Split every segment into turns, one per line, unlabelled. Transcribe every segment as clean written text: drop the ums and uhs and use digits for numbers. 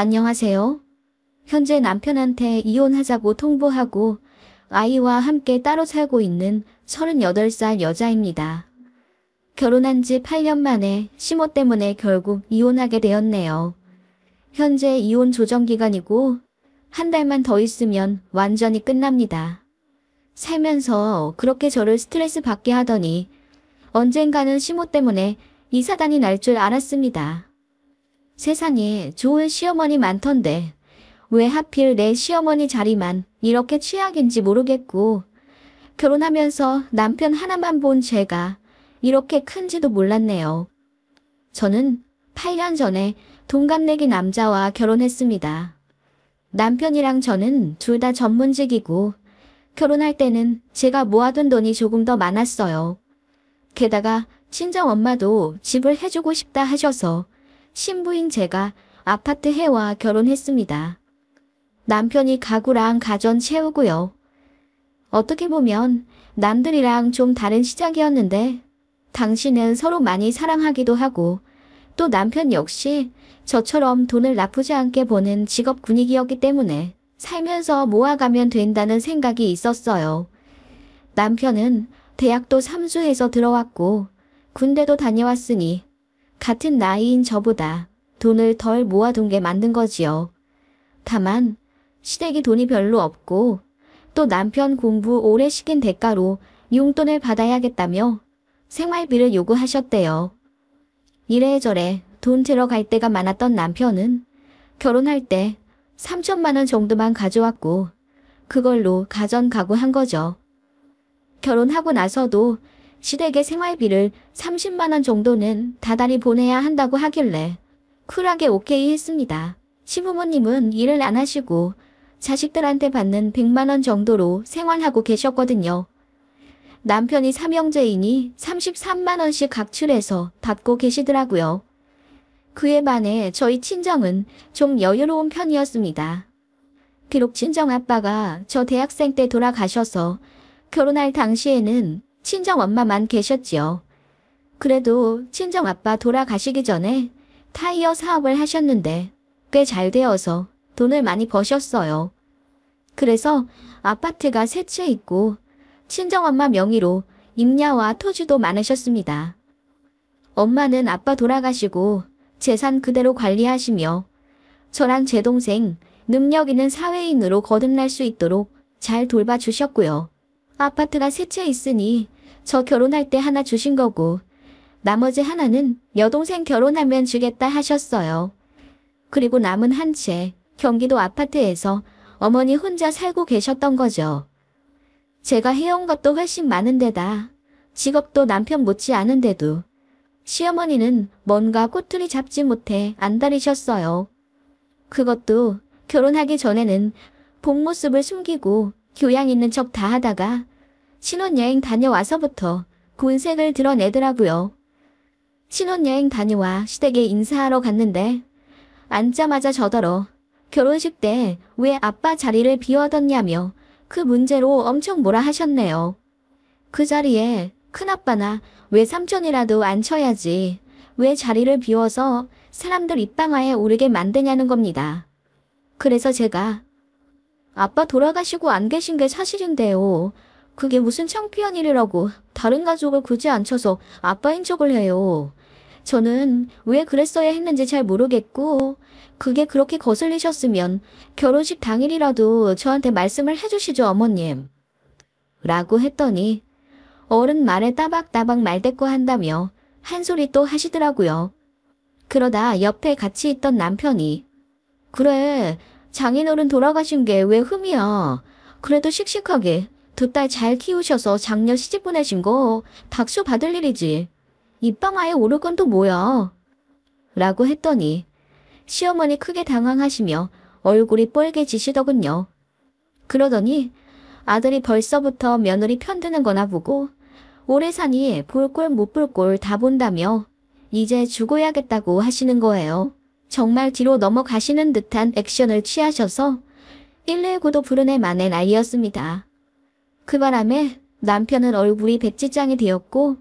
안녕하세요. 현재 남편한테 이혼하자고 통보하고 아이와 함께 따로 살고 있는 38살 여자입니다. 결혼한 지 8년 만에 시모 때문에 결국 이혼하게 되었네요. 현재 이혼 조정 기간이고 한 달만 더 있으면 완전히 끝납니다. 살면서 그렇게 저를 스트레스 받게 하더니 언젠가는 시모 때문에 이 사단이 날 줄 알았습니다. 세상에 좋은 시어머니 많던데 왜 하필 내 시어머니 자리만 이렇게 최악인지 모르겠고 결혼하면서 남편 하나만 본 죄가 이렇게 큰지도 몰랐네요. 저는 8년 전에 동갑내기 남자와 결혼했습니다. 남편이랑 저는 둘 다 전문직이고 결혼할 때는 제가 모아둔 돈이 조금 더 많았어요. 게다가 친정엄마도 집을 해주고 싶다 하셔서 신부인 제가 아파트 해와 결혼했습니다. 남편이 가구랑 가전 채우고요. 어떻게 보면 남들이랑 좀 다른 시작이었는데 당신은 서로 많이 사랑하기도 하고 또 남편 역시 저처럼 돈을 나쁘지 않게 버는 직업 분위기였기 때문에 살면서 모아가면 된다는 생각이 있었어요. 남편은 대학도 삼수해서 들어왔고 군대도 다녀왔으니 같은 나이인 저보다 돈을 덜 모아둔 게 맞는 거지요. 다만 시댁이 돈이 별로 없고 또 남편 공부 오래 시킨 대가로 용돈을 받아야겠다며 생활비를 요구하셨대요. 이래저래 돈 들어갈 때가 많았던 남편은 결혼할 때 3천만 원 정도만 가져왔고 그걸로 가전 가구 한 거죠. 결혼하고 나서도 시댁의 생활비를 30만 원 정도는 다달이 보내야 한다고 하길래 쿨하게 오케이 했습니다. 시부모님은 일을 안 하시고 자식들한테 받는 100만 원 정도로 생활하고 계셨거든요. 남편이 삼형제이니 33만 원씩 각출해서 받고 계시더라고요. 그에 반해 저희 친정은 좀 여유로운 편이었습니다. 비록 친정아빠가 저 대학생 때 돌아가셔서 결혼할 당시에는 친정엄마만 계셨지요. 그래도 친정아빠 돌아가시기 전에 타이어 사업을 하셨는데 꽤 잘 되어서 돈을 많이 버셨어요. 그래서 아파트가 세 채 있고 친정엄마 명의로 임야와 토지도 많으셨습니다. 엄마는 아빠 돌아가시고 재산 그대로 관리하시며 저랑 제 동생 능력 있는 사회인으로 거듭날 수 있도록 잘 돌봐주셨고요. 아파트가 세 채 있으니 저 결혼할 때 하나 주신 거고 나머지 하나는 여동생 결혼하면 주겠다 하셨어요. 그리고 남은 한 채 경기도 아파트에서 어머니 혼자 살고 계셨던 거죠. 제가 해온 것도 훨씬 많은데다 직업도 남편 못지 않은데도 시어머니는 뭔가 꼬투리 잡지 못해 안달이셨어요. 그것도 결혼하기 전에는 본 모습을 숨기고 교양 있는 척 다 하다가 신혼여행 다녀와서부터 군색을 드러내더라고요. 신혼여행 다녀와 시댁에 인사하러 갔는데 앉자마자 저더러 결혼식 때 왜 아빠 자리를 비워뒀냐며 그 문제로 엄청 뭐라 하셨네요. 그 자리에 큰아빠나 외삼촌이라도 앉혀야지 왜 자리를 비워서 사람들 입방아에 오르게 만드냐는 겁니다. 그래서 제가 아빠 돌아가시고 안 계신 게 사실인데요. 그게 무슨 창피한 일이라고 다른 가족을 굳이 앉혀서 아빠인 척을 해요. 저는 왜 그랬어야 했는지 잘 모르겠고 그게 그렇게 거슬리셨으면 결혼식 당일이라도 저한테 말씀을 해주시죠 어머님. 라고 했더니 어른 말에 따박따박 말대꾸 한다며 한 소리 또 하시더라고요. 그러다 옆에 같이 있던 남편이 그래 장인어른 돌아가신 게 왜 흠이야. 그래도 씩씩하게 두 딸 잘 키우셔서 장녀 시집 보내신 거 박수 받을 일이지. 입방아에 오를 건 또 뭐야. 라고 했더니 시어머니 크게 당황하시며 얼굴이 뻘개지시더군요. 그러더니 아들이 벌써부터 며느리 편드는 거나 보고 오래 사니 볼 꼴 못 볼 꼴 다 본다며 이제 죽어야겠다고 하시는 거예요. 정말 뒤로 넘어가시는 듯한 액션을 취하셔서 119도 부르네 마네 난리였습니다. 그 바람에 남편은 얼굴이 백지장이 되었고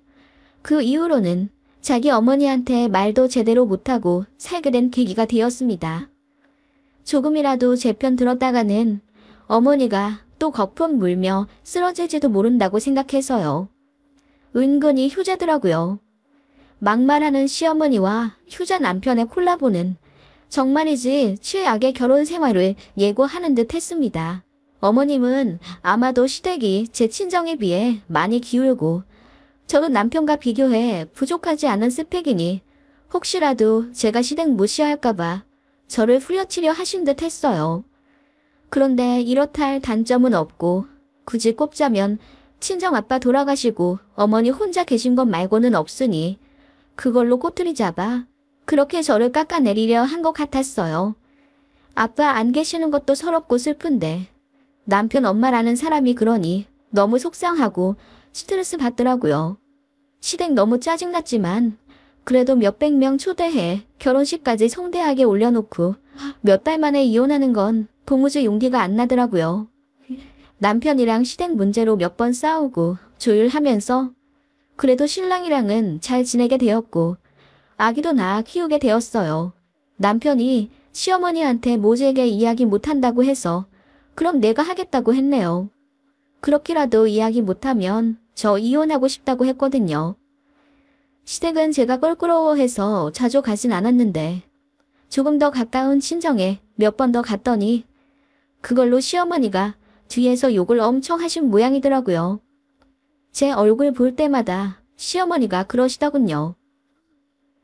그 이후로는 자기 어머니한테 말도 제대로 못하고 살게 된 계기가 되었습니다. 조금이라도 제 편 들었다가는 어머니가 또 거품 물며 쓰러질지도 모른다고 생각해서요. 은근히 효자더라고요. 막말하는 시어머니와 효자 남편의 콜라보는 정말이지 최악의 결혼 생활을 예고하는 듯 했습니다. 어머님은 아마도 시댁이 제 친정에 비해 많이 기울고 저도 남편과 비교해 부족하지 않은 스펙이니 혹시라도 제가 시댁 무시할까봐 저를 후려치려 하신 듯 했어요. 그런데 이렇다 할 단점은 없고 굳이 꼽자면 친정아빠 돌아가시고 어머니 혼자 계신 것 말고는 없으니 그걸로 꼬투리 잡아 그렇게 저를 깎아내리려 한 것 같았어요. 아빠 안 계시는 것도 서럽고 슬픈데 남편 엄마라는 사람이 그러니 너무 속상하고 스트레스 받더라고요. 시댁 너무 짜증났지만 그래도 몇백 명 초대해 결혼식까지 성대하게 올려놓고 몇 달 만에 이혼하는 건 도무지 용기가 안 나더라고요. 남편이랑 시댁 문제로 몇 번 싸우고 조율하면서 그래도 신랑이랑은 잘 지내게 되었고 아기도 낳아 키우게 되었어요. 남편이 시어머니한테 모질게 이야기 못한다고 해서 그럼 내가 하겠다고 했네요. 그렇게라도 이야기 못하면 저 이혼하고 싶다고 했거든요. 시댁은 제가 껄끄러워해서 자주 가진 않았는데 조금 더 가까운 친정에 몇 번 더 갔더니 그걸로 시어머니가 뒤에서 욕을 엄청 하신 모양이더라고요. 제 얼굴 볼 때마다 시어머니가 그러시더군요.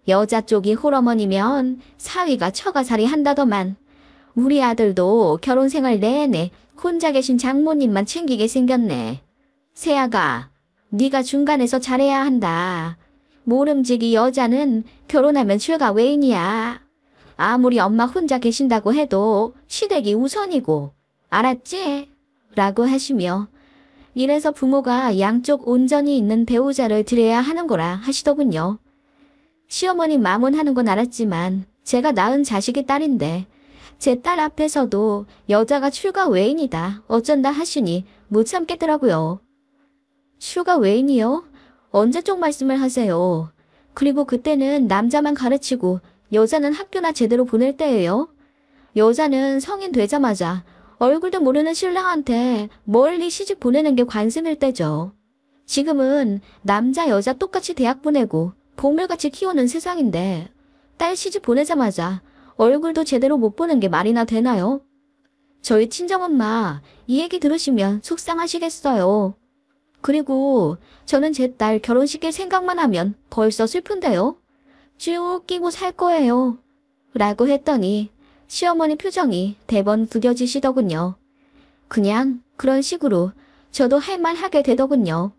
여자 쪽이 홀어머니면 사위가 처가살이 한다더만 우리 아들도 결혼생활 내내 혼자 계신 장모님만 챙기게 생겼네. 새아가 네가 중간에서 잘해야 한다. 모름지기 여자는 결혼하면 출가 외인이야. 아무리 엄마 혼자 계신다고 해도 시댁이 우선이고 알았지? 라고 하시며 이래서 부모가 양쪽 온전히 있는 배우자를 드려야 하는 거라 하시더군요. 시어머니 마음은 하는 건 알았지만 제가 낳은 자식이 딸인데 제 딸 앞에서도 여자가 출가 외인이다 어쩐다 하시니 못 참겠더라고요. 출가 외인이요? 언제적 말씀을 하세요? 그리고 그때는 남자만 가르치고 여자는 학교나 제대로 보낼 때예요? 여자는 성인 되자마자 얼굴도 모르는 신랑한테 멀리 시집 보내는 게 관습일 때죠. 지금은 남자 여자 똑같이 대학 보내고 보물같이 키우는 세상인데 딸 시집 보내자마자 얼굴도 제대로 못 보는 게 말이나 되나요? 저희 친정엄마 이 얘기 들으시면 속상하시겠어요. 그리고 저는 제 딸 결혼시킬 생각만 하면 벌써 슬픈데요. 쭉 끼고 살 거예요. 라고 했더니 시어머니 표정이 대번 구겨지시더군요. 그냥 그런 식으로 저도 할 말 하게 되더군요.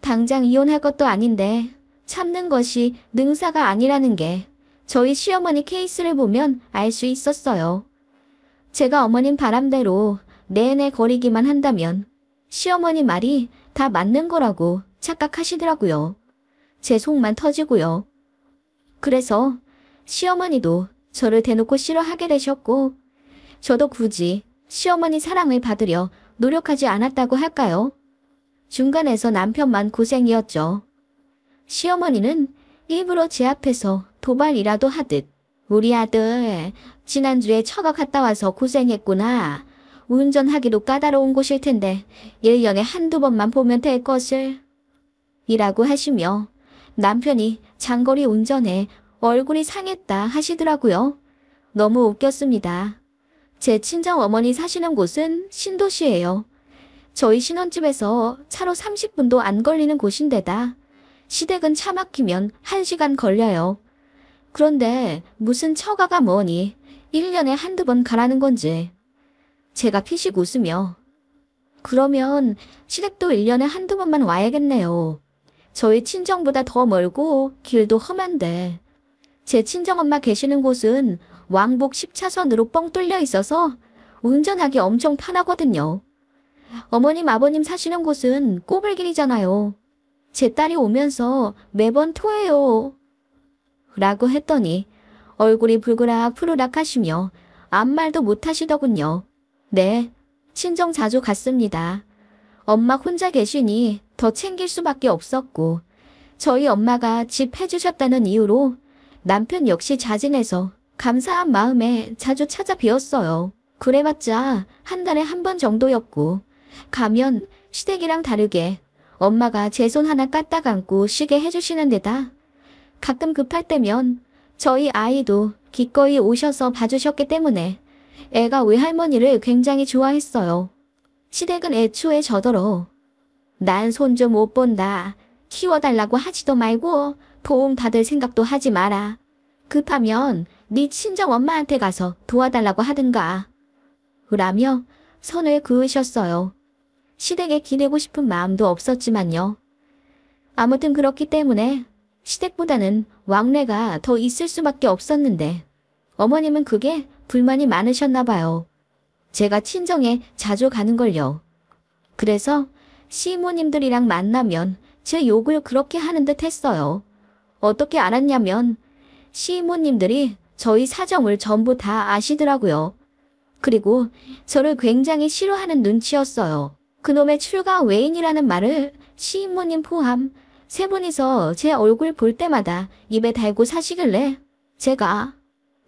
당장 이혼할 것도 아닌데 참는 것이 능사가 아니라는 게 저희 시어머니 케이스를 보면 알 수 있었어요. 제가 어머님 바람대로 내내 거리기만 한다면 시어머니 말이 다 맞는 거라고 착각하시더라고요. 제 속만 터지고요. 그래서 시어머니도 저를 대놓고 싫어하게 되셨고 저도 굳이 시어머니 사랑을 받으려 노력하지 않았다고 할까요? 중간에서 남편만 고생이었죠. 시어머니는 일부러 제 앞에서 도발이라도 하듯 우리 아들 지난주에 처가 갔다 와서 고생했구나. 운전하기도 까다로운 곳일 텐데 1년에 한두 번만 보면 될 것을 이라고 하시며 남편이 장거리 운전에 얼굴이 상했다 하시더라고요. 너무 웃겼습니다. 제 친정 어머니 사시는 곳은 신도시예요. 저희 신혼집에서 차로 30분도 안 걸리는 곳인데다 시댁은 차 막히면 1시간 걸려요. 그런데 무슨 처가가 뭐니 1년에 한두 번 가라는 건지. 제가 피식 웃으며 그러면 시댁도 1년에 한두 번만 와야겠네요. 저희 친정보다 더 멀고 길도 험한데 제 친정엄마 계시는 곳은 왕복 10차선으로 뻥 뚫려 있어서 운전하기 엄청 편하거든요. 어머님 아버님 사시는 곳은 꼬불길이잖아요. 제 딸이 오면서 매번 토해요. 라고 했더니 얼굴이 불그락 푸르락 하시며 아무 말도 못 하시더군요. 네, 친정 자주 갔습니다. 엄마 혼자 계시니 더 챙길 수밖에 없었고 저희 엄마가 집 해주셨다는 이유로 남편 역시 자진해서 감사한 마음에 자주 찾아뵈었어요. 그래봤자 한 달에 한 번 정도였고, 가면 시댁이랑 다르게 엄마가 제 손 하나 까딱 안고 쉬게 해주시는 데다 가끔 급할 때면 저희 아이도 기꺼이 오셔서 봐주셨기 때문에 애가 외할머니를 굉장히 좋아했어요. 시댁은 애초에 저더러 난 손 좀 못 본다. 키워달라고 하지도 말고 도움 받을 생각도 하지 마라. 급하면 네 친정 엄마한테 가서 도와달라고 하든가. 라며 선을 그으셨어요. 시댁에 기대고 싶은 마음도 없었지만요. 아무튼 그렇기 때문에 시댁보다는 왕래가 더 있을 수밖에 없었는데 어머님은 그게 불만이 많으셨나 봐요. 제가 친정에 자주 가는 걸요. 그래서 시부모님들이랑 만나면 제 욕을 그렇게 하는 듯 했어요. 어떻게 알았냐면 시부모님들이 저희 사정을 전부 다 아시더라고요. 그리고 저를 굉장히 싫어하는 눈치였어요. 그놈의 출가 외인이라는 말을 시부모님 포함 세 분이서 제 얼굴 볼 때마다 입에 달고 사시길래 제가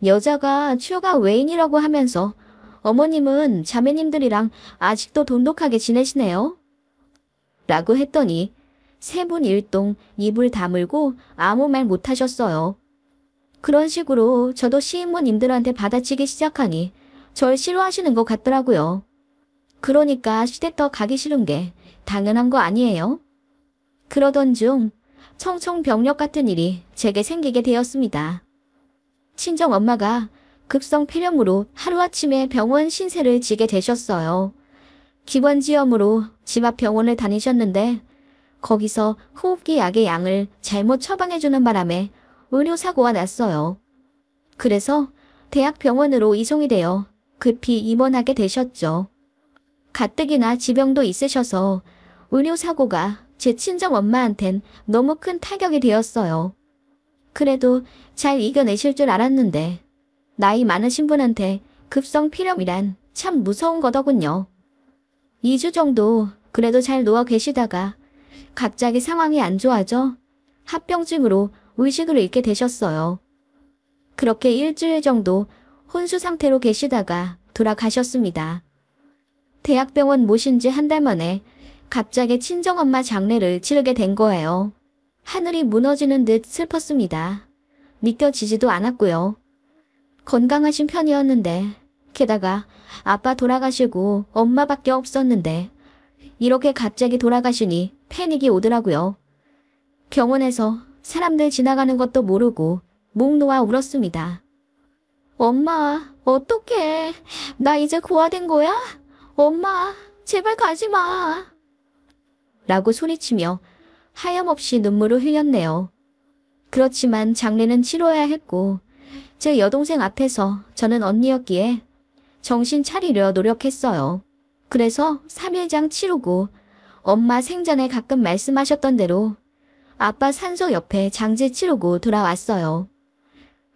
여자가 출가 외인이라고 하면서 어머님은 자매님들이랑 아직도 돈독하게 지내시네요. 라고 했더니 세 분 일동 입을 다물고 아무 말 못하셨어요. 그런 식으로 저도 시부모님들한테 받아치기 시작하니 절 싫어하시는 것 같더라고요. 그러니까 시댁 더 가기 싫은 게 당연한 거 아니에요? 그러던 중 청천벽력 같은 일이 제게 생기게 되었습니다. 친정엄마가 급성 폐렴으로 하루아침에 병원 신세를 지게 되셨어요. 기관지염으로 집 앞 병원을 다니셨는데 거기서 호흡기 약의 양을 잘못 처방해주는 바람에 의료사고가 났어요. 그래서 대학병원으로 이송이 되어 급히 입원하게 되셨죠. 가뜩이나 지병도 있으셔서 의료사고가 제 친정엄마한텐 너무 큰 타격이 되었어요. 그래도 잘 이겨내실 줄 알았는데 나이 많으신 분한테 급성 폐렴이란 참 무서운 거더군요. 2주 정도 그래도 잘 누워 계시다가 갑자기 상황이 안 좋아져 합병증으로 의식을 잃게 되셨어요. 그렇게 일주일 정도 혼수 상태로 계시다가 돌아가셨습니다. 대학병원 모신 지 한 달 만에 갑자기 친정엄마 장례를 치르게 된 거예요. 하늘이 무너지는 듯 슬펐습니다. 믿겨지지도 않았고요. 건강하신 편이었는데 게다가 아빠 돌아가시고 엄마밖에 없었는데 이렇게 갑자기 돌아가시니 패닉이 오더라고요. 병원에서 사람들 지나가는 것도 모르고 목 놓아 울었습니다. 엄마, 어떡해. 나 이제 고아된 거야? 엄마, 제발 가지마. 라고 소리치며 하염없이 눈물을 흘렸네요. 그렇지만 장례는 치러야 했고 제 여동생 앞에서 저는 언니였기에 정신 차리려 노력했어요. 그래서 3일장 치르고 엄마 생전에 가끔 말씀하셨던 대로 아빠 산소 옆에 장제 치르고 돌아왔어요.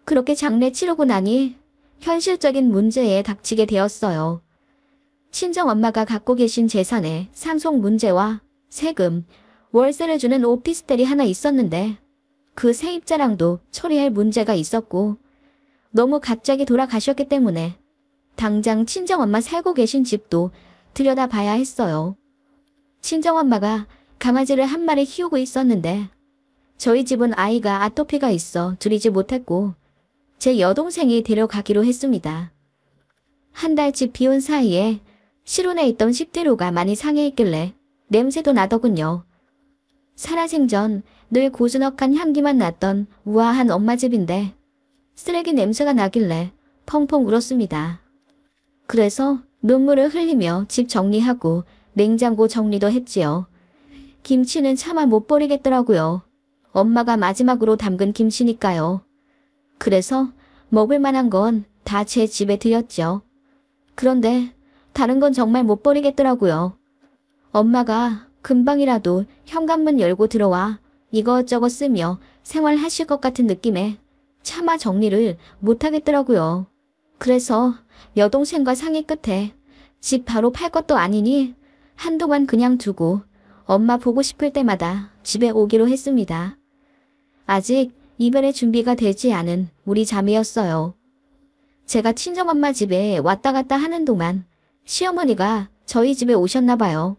그렇게 장례 치르고 나니 현실적인 문제에 닥치게 되었어요. 친정엄마가 갖고 계신 재산에 상속 문제와 세금, 월세를 주는 오피스텔이 하나 있었는데 그 세입자랑도 처리할 문제가 있었고 너무 갑자기 돌아가셨기 때문에 당장 친정엄마 살고 계신 집도 들여다봐야 했어요. 친정엄마가 강아지를 한 마리 키우고 있었는데 저희 집은 아이가 아토피가 있어 들이지 못했고 제 여동생이 데려가기로 했습니다. 한 달치 비온 사이에 실온에 있던 식재료가 많이 상해 있길래 냄새도 나더군요. 살아생전 늘 고즈넉한 향기만 났던 우아한 엄마 집인데 쓰레기 냄새가 나길래 펑펑 울었습니다. 그래서 눈물을 흘리며 집 정리하고 냉장고 정리도 했지요. 김치는 차마 못 버리겠더라고요. 엄마가 마지막으로 담근 김치니까요. 그래서 먹을 만한 건 다 제 집에 들였죠. 그런데 다른 건 정말 못 버리겠더라고요. 엄마가 금방이라도 현관문 열고 들어와 이것저것 쓰며 생활하실 것 같은 느낌에 차마 정리를 못하겠더라고요. 그래서 여동생과 상의 끝에 집 바로 팔 것도 아니니 한동안 그냥 두고 엄마 보고 싶을 때마다 집에 오기로 했습니다. 아직 이별의 준비가 되지 않은 우리 자매였어요. 제가 친정엄마 집에 왔다 갔다 하는 동안 시어머니가 저희 집에 오셨나 봐요.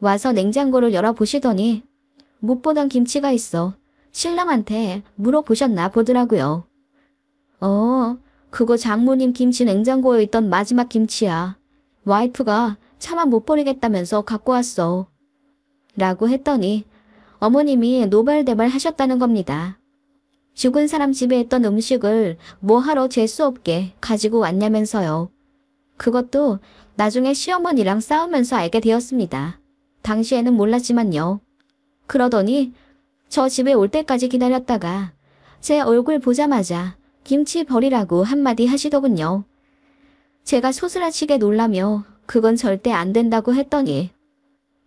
와서 냉장고를 열어보시더니 못 보던 김치가 있어 신랑한테 물어보셨나 보더라고요. 그거 장모님 김치 냉장고에 있던 마지막 김치야. 와이프가 차마 못 버리겠다면서 갖고 왔어. 라고 했더니 어머님이 노발대발 하셨다는 겁니다. 죽은 사람 집에 있던 음식을 뭐하러 재수 없게 가지고 왔냐면서요. 그것도 나중에 시어머니랑 싸우면서 알게 되었습니다. 당시에는 몰랐지만요. 그러더니 저 집에 올 때까지 기다렸다가 제 얼굴 보자마자 김치 버리라고 한마디 하시더군요. 제가 소스라치게 놀라며 그건 절대 안 된다고 했더니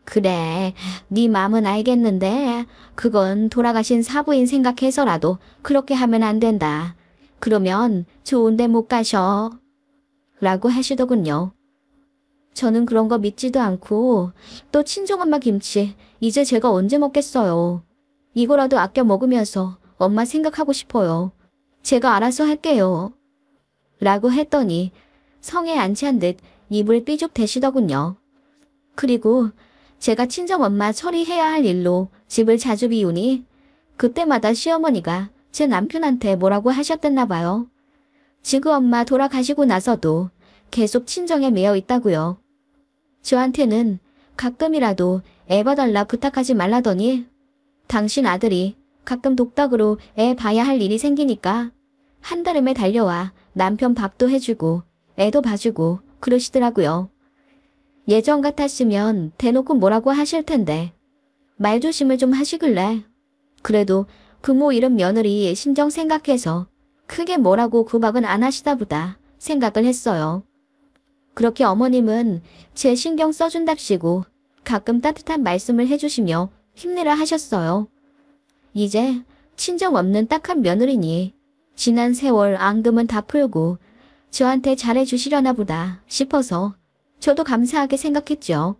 그래, 네 마음은 알겠는데 그건 돌아가신 사부인 생각해서라도 그렇게 하면 안 된다. 그러면 좋은 데 못 가셔. 라고 하시더군요. 저는 그런 거 믿지도 않고 또 친정엄마 김치 이제 제가 언제 먹겠어요. 이거라도 아껴 먹으면서 엄마 생각하고 싶어요. 제가 알아서 할게요. 라고 했더니 성에 안 찬 듯 입을 삐죽 대시더군요. 그리고 제가 친정엄마 처리해야 할 일로 집을 자주 비우니 그때마다 시어머니가 제 남편한테 뭐라고 하셨댔나 봐요. 지구 엄마 돌아가시고 나서도 계속 친정에 매여 있다고요. 저한테는 가끔이라도 애 봐달라 부탁하지 말라더니 당신 아들이 가끔 독박으로 애 봐야 할 일이 생기니까 한달음에 달려와 남편 밥도 해주고 애도 봐주고 그러시더라고요. 예전 같았으면 대놓고 뭐라고 하실 텐데 말 조심을 좀 하시길래 그래도 부모 잃은 며느리 심정 생각해서 크게 뭐라고 구박은 안 하시다 보다 생각을 했어요. 그렇게 어머님은 제 신경 써준답시고 가끔 따뜻한 말씀을 해주시며 힘내라 하셨어요. 이제 친정 없는 딱한 며느리니 지난 세월 앙금은 다 풀고 저한테 잘해주시려나 보다 싶어서 저도 감사하게 생각했죠.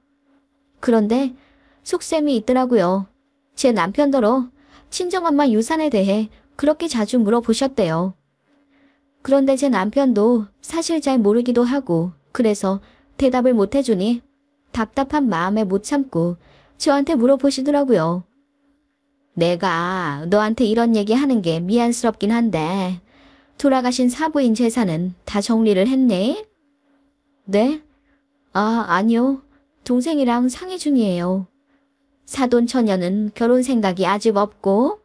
그런데 속셈이 있더라고요. 제 남편더러 친정엄마 유산에 대해 그렇게 자주 물어보셨대요. 그런데 제 남편도 사실 잘 모르기도 하고 그래서 대답을 못 해주니 답답한 마음에 못 참고 저한테 물어보시더라고요. 내가 너한테 이런 얘기 하는 게 미안스럽긴 한데 돌아가신 사부인 재산은 다 정리를 했네? 네? 아니요. 동생이랑 상의 중이에요. 사돈 처녀는 결혼 생각이 아직 없고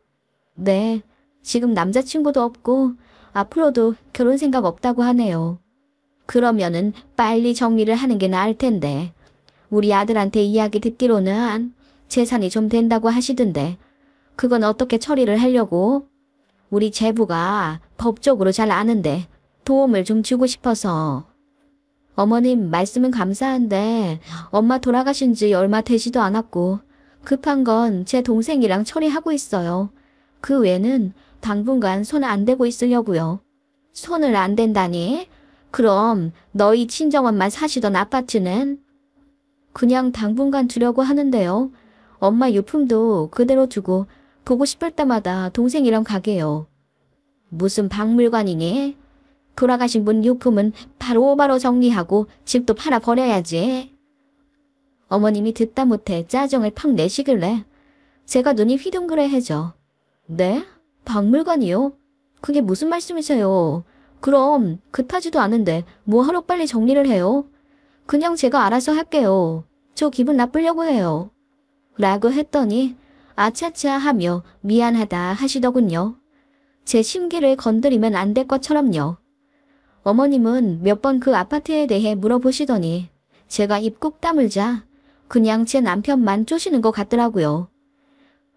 네, 지금 남자친구도 없고 앞으로도 결혼 생각 없다고 하네요. 그러면은 빨리 정리를 하는 게 나을 텐데 우리 아들한테 이야기 듣기로는 재산이 좀 된다고 하시던데 그건 어떻게 처리를 하려고? 우리 제부가 법적으로 잘 아는데 도움을 좀 주고 싶어서. 어머님 말씀은 감사한데 엄마 돌아가신 지 얼마 되지도 않았고 급한 건 제 동생이랑 처리하고 있어요. 그 외에는 당분간 손 안 대고 있으려고요. 손을 안 댄다니? 그럼 너희 친정엄마 사시던 아파트는? 그냥 당분간 두려고 하는데요. 엄마 유품도 그대로 두고 보고 싶을 때마다 동생이랑 가게요. 무슨 박물관이니? 돌아가신 분 유품은 바로바로 정리하고 집도 팔아버려야지. 어머님이 듣다 못해 짜증을 팍 내시길래 제가 눈이 휘둥그레해져. 네? 박물관이요? 그게 무슨 말씀이세요? 그럼 급하지도 않은데 뭐하러 빨리 정리를 해요? 그냥 제가 알아서 할게요. 저 기분 나쁘려고 해요. 라고 했더니 아차차 하며 미안하다 하시더군요. 제 심기를 건드리면 안 될 것처럼요. 어머님은 몇 번 그 아파트에 대해 물어보시더니 제가 입 꾹 다물자 그냥 제 남편만 쪼시는 것 같더라고요.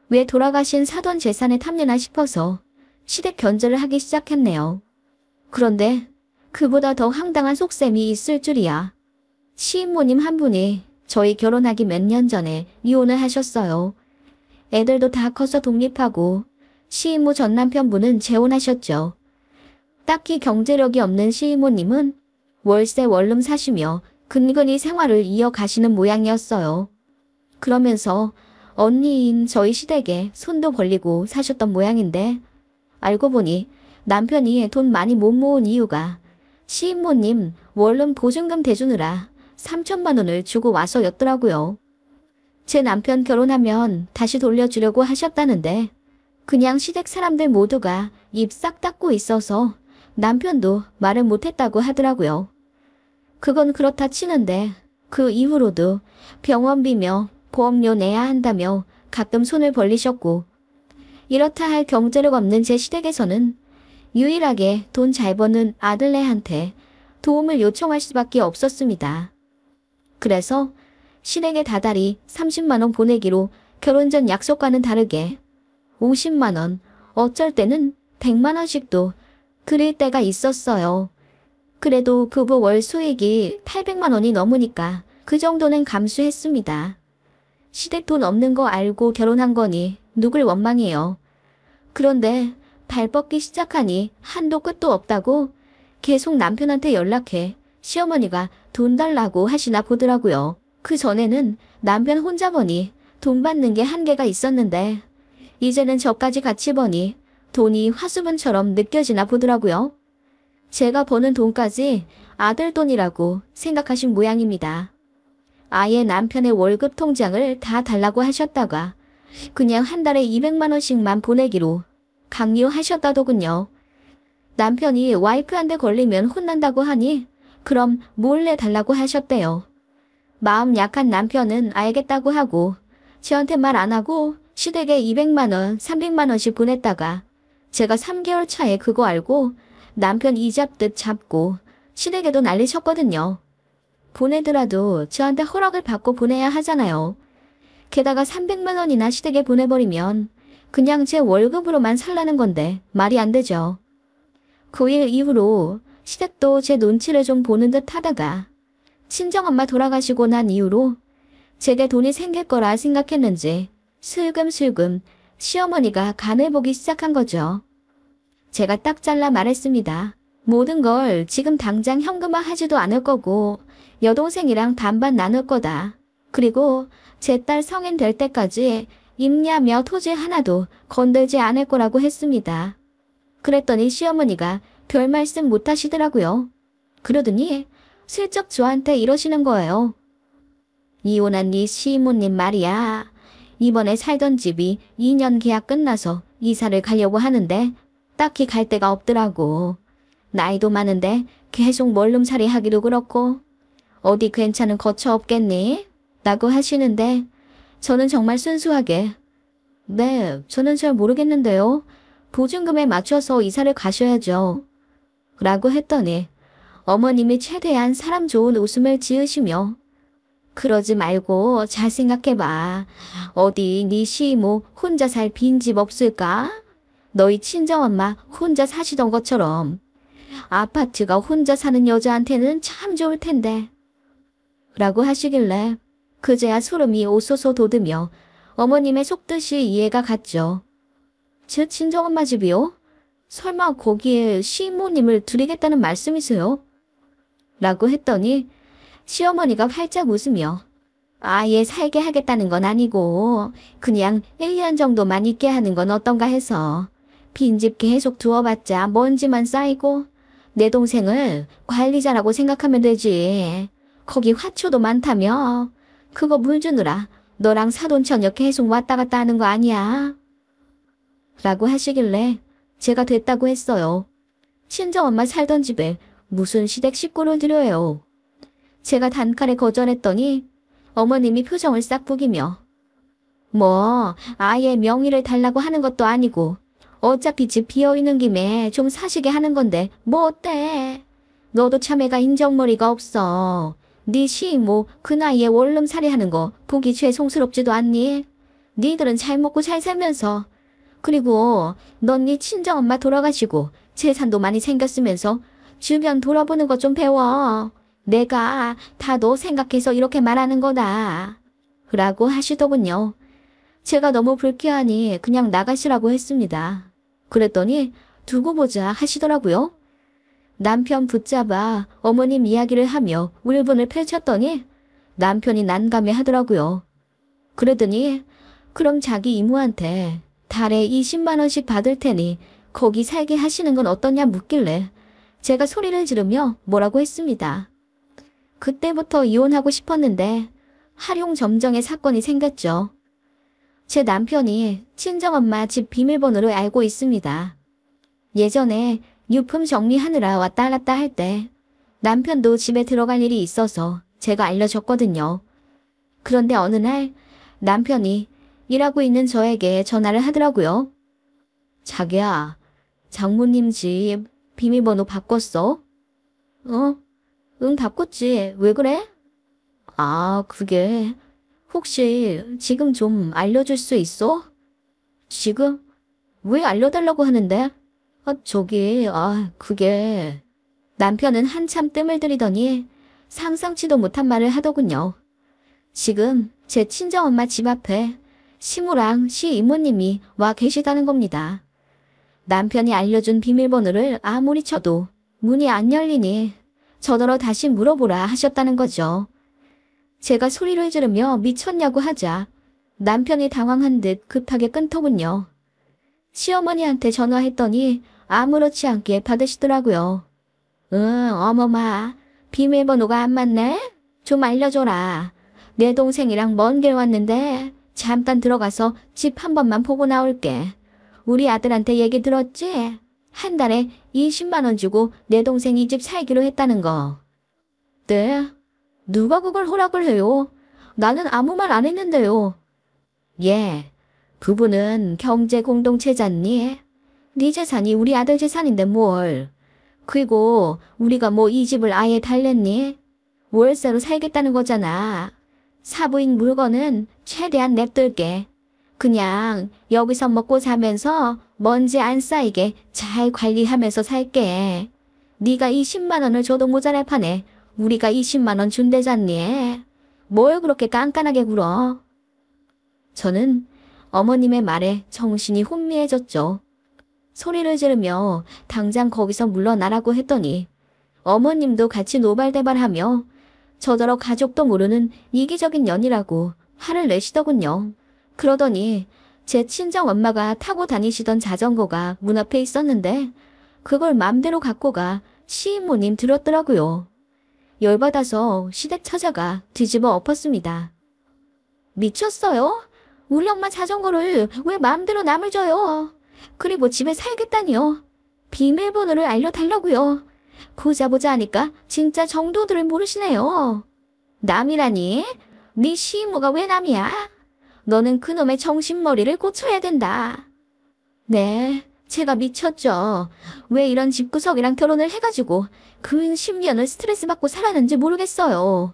왜 돌아가신 사돈 재산에 탐내나 싶어서 시댁 견제를 하기 시작했네요. 그런데 그보다 더 황당한 속셈이 있을 줄이야. 시인모님 한 분이 저희 결혼하기 몇 년 전에 이혼을 하셨어요. 애들도 다 커서 독립하고 시인모 전 남편분은 재혼하셨죠. 딱히 경제력이 없는 시인모님은 월세 원룸 사시며 근근히 생활을 이어가시는 모양이었어요. 그러면서 언니인 저희 시댁에 손도 벌리고 사셨던 모양인데 알고 보니 남편이 돈 많이 못 모은 이유가 시인모님 원룸 보증금 대주느라 3천만 원을 주고 와서였더라고요. 제 남편 결혼하면 다시 돌려주려고 하셨다는데 그냥 시댁 사람들 모두가 입 싹 닫고 있어서 남편도 말을 못했다고 하더라고요. 그건 그렇다 치는데 그 이후로도 병원비며 보험료 내야 한다며 가끔 손을 벌리셨고 이렇다 할 경제력 없는 제 시댁에서는 유일하게 돈 잘 버는 아들네한테 도움을 요청할 수밖에 없었습니다. 그래서 시댁에 다달이 30만 원 보내기로 결혼 전 약속과는 다르게 50만 원, 어쩔 때는 100만 원씩도 그릴 때가 있었어요. 그래도 부부 월 수익이 800만 원이 넘으니까 그 정도는 감수했습니다. 시댁 돈 없는 거 알고 결혼한 거니 누굴 원망해요. 그런데 발 뻗기 시작하니 한도 끝도 없다고 계속 남편한테 연락해 시어머니가 돈 달라고 하시나 보더라고요. 그 전에는 남편 혼자 버니 돈 받는 게 한계가 있었는데 이제는 저까지 같이 버니 돈이 화수분처럼 느껴지나 보더라고요. 제가 버는 돈까지 아들 돈이라고 생각하신 모양입니다. 아예 남편의 월급 통장을 다 달라고 하셨다가 그냥 한 달에 200만 원씩만 보내기로 강요하셨다더군요. 남편이 와이프한테 걸리면 혼난다고 하니 그럼 몰래 달라고 하셨대요. 마음 약한 남편은 알겠다고 하고 저한테 말 안 하고 시댁에 200만 원, 300만 원씩 보냈다가 제가 3개월 차에 그거 알고 남편 이 잡듯 잡고 시댁에도 난리쳤거든요. 보내더라도 저한테 허락을 받고 보내야 하잖아요. 게다가 300만 원이나 시댁에 보내버리면 그냥 제 월급으로만 살라는 건데 말이 안 되죠. 그 일 이후로 시댁도 제 눈치를 좀 보는 듯 하다가 친정엄마 돌아가시고 난 이후로 제게 돈이 생길 거라 생각했는지 슬금슬금 시어머니가 간을 보기 시작한 거죠. 제가 딱 잘라 말했습니다. 모든 걸 지금 당장 현금화 하지도 않을 거고 여동생이랑 반반 나눌 거다. 그리고 제 딸 성인 될 때까지 임야며 토지 하나도 건들지 않을 거라고 했습니다. 그랬더니 시어머니가 별 말씀 못 하시더라고요. 그러더니 슬쩍 저한테 이러시는 거예요. 이혼한 네 시이모님 말이야. 이번에 살던 집이 2년 계약 끝나서 이사를 가려고 하는데 딱히 갈 데가 없더라고. 나이도 많은데 계속 멀름살이 하기도 그렇고 어디 괜찮은 거처 없겠니? 라고 하시는데 저는 정말 순수하게 네, 저는 잘 모르겠는데요. 보증금에 맞춰서 이사를 가셔야죠. 라고 했더니 어머님이 최대한 사람 좋은 웃음을 지으시며 그러지 말고 잘 생각해봐. 어디 네 시이모 혼자 살 빈집 없을까? 너희 친정엄마 혼자 사시던 것처럼 아파트가 혼자 사는 여자한테는 참 좋을 텐데. 라고 하시길래 그제야 소름이 오쏘쏘 돋으며 어머님의 속뜻이 이해가 갔죠. 제 친정엄마 집이요? 설마 거기에 시이모님을 드리겠다는 말씀이세요? 라고 했더니 시어머니가 활짝 웃으며 아예 살게 하겠다는 건 아니고 그냥 1년 정도만 있게 하는 건 어떤가 해서 빈집 계속 두어봤자 먼지만 쌓이고 내 동생을 관리자라고 생각하면 되지. 거기 화초도 많다며. 그거 물 주느라 너랑 사돈처녀 계속 왔다 갔다 하는 거 아니야? 라고 하시길래 제가 됐다고 했어요. 친정엄마 살던 집에 무슨 시댁 식구를 들여요. 제가 단칼에 거절했더니 어머님이 표정을 싹 부기며 뭐 아예 명의를 달라고 하는 것도 아니고 어차피 집 비어있는 김에 좀 사시게 하는 건데 뭐 어때? 너도 참애가 인정머리가 없어. 네 시이모 그 나이에 원룸살이 하는 거 보기 죄송스럽지도 않니? 니들은 잘 먹고 잘 살면서 그리고 넌 네 친정엄마 돌아가시고 재산도 많이 생겼으면서 주변 돌아보는 거 좀 배워. 내가 다 너 생각해서 이렇게 말하는 거다. 라고 하시더군요. 제가 너무 불쾌하니 그냥 나가시라고 했습니다. 그랬더니 두고 보자 하시더라고요. 남편 붙잡아 어머님 이야기를 하며 울분을 펼쳤더니 남편이 난감해 하더라고요. 그러더니 그럼 자기 이모한테 달에 20만 원씩 받을 테니 거기 살게 하시는 건 어떠냐 묻길래 제가 소리를 지르며 뭐라고 했습니다. 그때부터 이혼하고 싶었는데 하룡점정의 사건이 생겼죠. 제 남편이 친정엄마 집 비밀번호를 알고 있습니다. 예전에 유품 정리하느라 왔다 갔다 할 때 남편도 집에 들어갈 일이 있어서 제가 알려줬거든요. 그런데 어느 날 남편이 일하고 있는 저에게 전화를 하더라고요. 자기야, 장모님 집 비밀번호 바꿨어? 응, 바꿨지. 왜 그래? 아, 그게 혹시 지금 좀 알려줄 수 있어? 지금? 왜 알려달라고 하는데? 그게... 남편은 한참 뜸을 들이더니 상상치도 못한 말을 하더군요. 지금 제 친정엄마 집 앞에 시무랑 시이모님이 와 계시다는 겁니다. 남편이 알려준 비밀번호를 아무리 쳐도 문이 안 열리니 저더러 다시 물어보라 하셨다는 거죠. 제가 소리를 지르며 미쳤냐고 하자 남편이 당황한 듯 급하게 끊더군요. 시어머니한테 전화했더니 아무렇지 않게 받으시더라고요. 어머마, 비밀번호가 안 맞네? 좀 알려줘라. 내 동생이랑 먼 길 왔는데 잠깐 들어가서 집 한 번만 보고 나올게. 우리 아들한테 얘기 들었지? 한 달에 20만 원 주고 내 동생이 집 살기로 했다는 거. 네? 누가 그걸 허락을 해요? 나는 아무 말 안 했는데요. 예, 부부는 경제 공동체잖니? 네 재산이 우리 아들 재산인데 뭘. 그리고 우리가 뭐 이 집을 아예 달랬니? 월세로 살겠다는 거잖아. 사부인 물건은 최대한 냅둘게. 그냥 여기서 먹고 사면서 먼지 안 쌓이게 잘 관리하면서 살게. 네가 20만 원을 줘도 모자랄 판에 우리가 20만 원 준대잖니. 뭘 그렇게 깐깐하게 굴어. 저는 어머님의 말에 정신이 혼미해졌죠. 소리를 지르며 당장 거기서 물러나라고 했더니 어머님도 같이 노발대발하며 저더러 가족도 모르는 이기적인 년이라고 화를 내시더군요. 그러더니 제 친정엄마가 타고 다니시던 자전거가 문 앞에 있었는데 그걸 맘대로 갖고 가 시이모님 들었더라고요. 열받아서 시댁 찾아가 뒤집어 엎었습니다. 미쳤어요? 우리 엄마 자전거를 왜 맘대로 남을 줘요? 그리고 집에 살겠다니요. 비밀번호를 알려달라고요. 보자 하니까 진짜 정도들을 모르시네요. 남이라니? 네 시이모가 왜 남이야? 너는 그놈의 정신머리를 고쳐야 된다. 네, 제가 미쳤죠. 왜 이런 집구석이랑 결혼을 해가지고 그 10년을 스트레스 받고 살았는지 모르겠어요.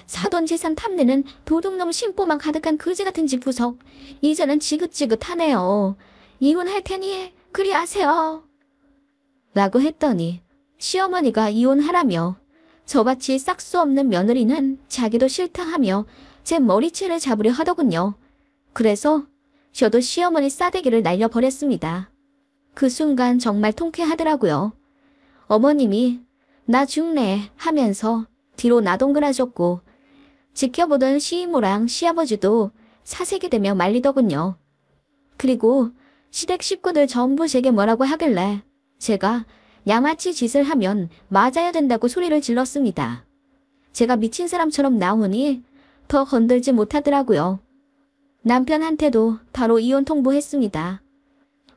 사돈 재산 탐내는 도둑놈 심보만 가득한 그지 같은 집구석. 이제는 지긋지긋하네요. 이혼할 테니 그리 하세요. 라고 했더니 시어머니가 이혼하라며 저같이 싹수 없는 며느리는 자기도 싫다 하며 제 머리채를 잡으려 하더군요. 그래서 저도 시어머니 싸대기를 날려버렸습니다. 그 순간 정말 통쾌하더라고요. 어머님이 나 죽네 하면서 뒤로 나동그라졌고 지켜보던 시이모랑 시아버지도 사색이 되며 말리더군요. 그리고 시댁 식구들 전부 제게 뭐라고 하길래 제가 양아치 짓을 하면 맞아야 된다고 소리를 질렀습니다. 제가 미친 사람처럼 나오니 더 건들지 못하더라고요. 남편한테도 바로 이혼 통보했습니다.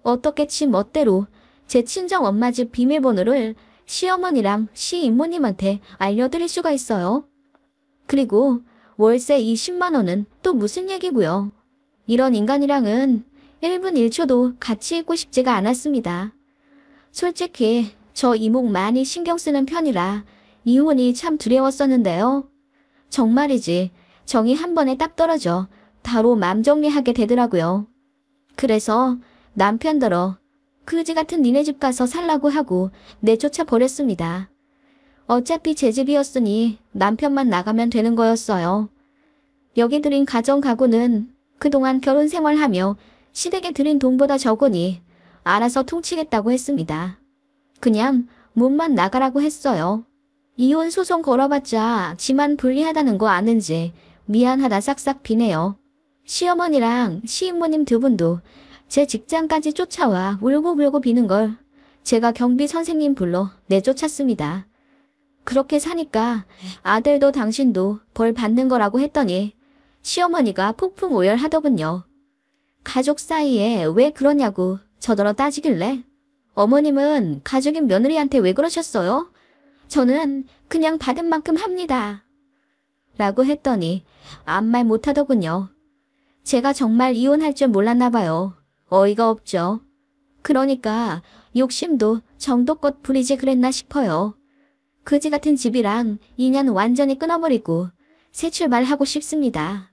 어떻게 지 멋대로 제 친정엄마 집 비밀번호를 시어머니랑 시이모님한테 알려드릴 수가 있어요. 그리고 월세 20만 원은 또 무슨 얘기고요. 이런 인간이랑은 1분 1초도 같이 있고 싶지가 않았습니다. 솔직히 저 이목 많이 신경 쓰는 편이라 이혼이 참 두려웠었는데요. 정말이지 정이 한 번에 딱 떨어져 바로 맘 정리하게 되더라고요. 그래서 남편더러 그지 같은 니네 집 가서 살라고 하고 내쫓아 버렸습니다. 어차피 제 집이었으니 남편만 나가면 되는 거였어요. 여기 들인 가정 가구는 그동안 결혼 생활하며 시댁에 들인 돈보다 적으니 알아서 퉁치겠다고 했습니다. 그냥 몸만 나가라고 했어요. 이혼 소송 걸어봤자 지만 불리하다는 거 아는지 미안하다 싹싹 비네요. 시어머니랑 시이모님 두 분도 제 직장까지 쫓아와 울고불고 비는 걸 제가 경비 선생님 불러 내쫓았습니다. 그렇게 사니까 아들도 당신도 벌 받는 거라고 했더니 시어머니가 폭풍 오열하더군요. 가족 사이에 왜 그러냐고 저더러 따지길래 어머님은 가족인 며느리한테 왜 그러셨어요? 저는 그냥 받은 만큼 합니다. 라고 했더니 아무 말 못하더군요. 제가 정말 이혼할 줄 몰랐나 봐요. 어이가 없죠. 그러니까 욕심도 정도껏 부리지 그랬나 싶어요. 그지 같은 집이랑 인연 완전히 끊어버리고 새 출발하고 싶습니다.